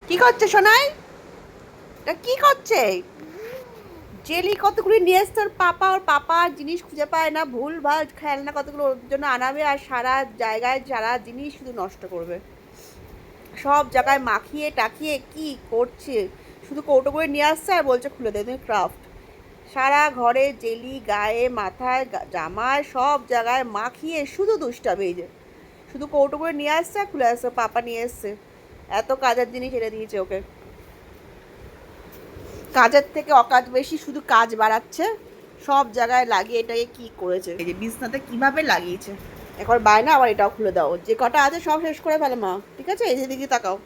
কি করছে সোনাই? এটা কি করছে? জেলি কতগুলি নিয়ে এসছে ওর পাপা জিনিস খুঁজে পায় না, ভুল ভাল খেলনা কতগুলো ওর জন্য আনাবে আর সারা জায়গায় সারা জিনিস শুধু নষ্ট করবে। সব জায়গায় মাখিয়ে টাকিয়ে কি করছে, শুধু কৌটো করে নিয়ে আসছে আর বলছে খুলে দে তুমি ক্রাফট। সারা ঘরে জেলি, গায়ে মাথায় জামায় সব জায়গায় মাখিয়ে শুধু দুষ্টামি। এই যে শুধু কৌটো করে নিয়ে আসছে আর খুলে আসছে, পাপা নিয়ে এসছে। এত কাজের জিনিস এনে দিয়েছে ওকে, কাজের থেকে অকাজ বেশি, শুধু কাজ বাড়াচ্ছে। সব জায়গায় লাগিয়ে এটাকে কি করেছে, এই যে বিছনাতে কিভাবে লাগিয়েছে। এখন বায়না আবার এটাও খুলে দাও, যে কটা আছে সব শেষ করে ফেলে মা, ঠিক আছে? এই যে দিকে তাকাও,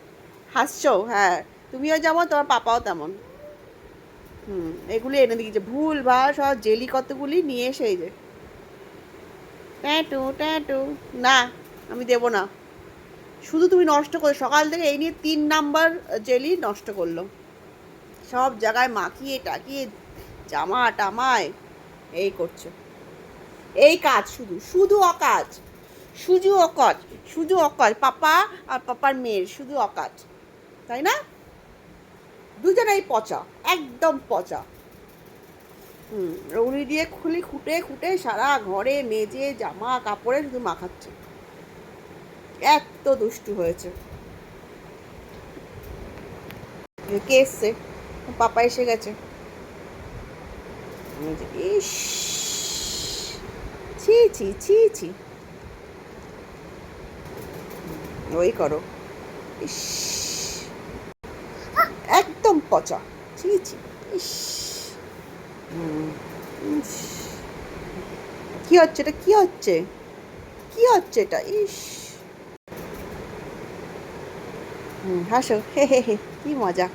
হাসছো? হ্যাঁ, তুমিও যেমন তোমার পাপাও তেমন। এগুলি এনে দিয়েছে ভুল ভাল সব জেলি কতগুলি নিয়ে এসে, এই যে ট্যাটু ট্যাটু। না, আমি দেবো না। শুধু তুমি নষ্ট করো, সকাল থেকে এই নিয়ে 3 নাম্বার জেলি নষ্ট করলো। সব জায়গায় মাখিয়ে টাকিয়ে জামা টামায় এই করছে, এই কাজ, শুধু শুধু অকাজ, শুধু অকাজ, শুধু অকাজ। পাপা আর পাপার মেয়ের শুধু অকাজ, তাই না? দুজনেই পচা, একদম পচা। রৌলি দিয়ে খুলি খুঁটে খুঁটে সারা ঘরে মেজে জামা কাপড়ে শুধু মাখাচ্ছে। এত দুষ্টু হয়েছে। কে এসছে? পাপা এসে গেছে। ইস, ছি ছি ছি ছি, ওই করো। ইস, একদম পচা, ছি ছি। ইস, ইস, কি হচ্ছে এটা? কি হচ্ছে? কি হচ্ছে এটা? ইস, হাসো, হে হে হে, কি মজা।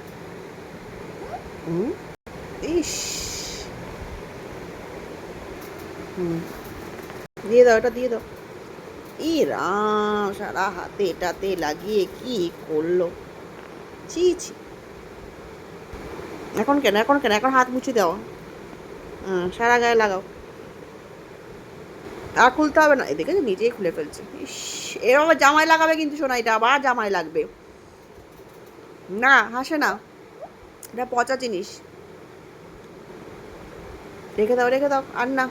হুম, ইস, হুম, দিয়ে দাও, এটা দিয়ে দাও। ই রাম, সারা হাতে এটাতে লাগিয়ে কি করলো, ছি ছি। এখন কেন, এখন কেন, এখন হাত মুছে দাও। সারা গায়ে লাগাও। আর খুলতে হবে না, এদিকে নিজেই খুলে ফেলছে। ইস, এরকম আবার জামায় লাগাবে কিন্তু শোনা, এটা আবার জামায় লাগবে। না, হাসে না, এটা পচা জিনিস। রেখে দাও, রেখে দাও, আর না।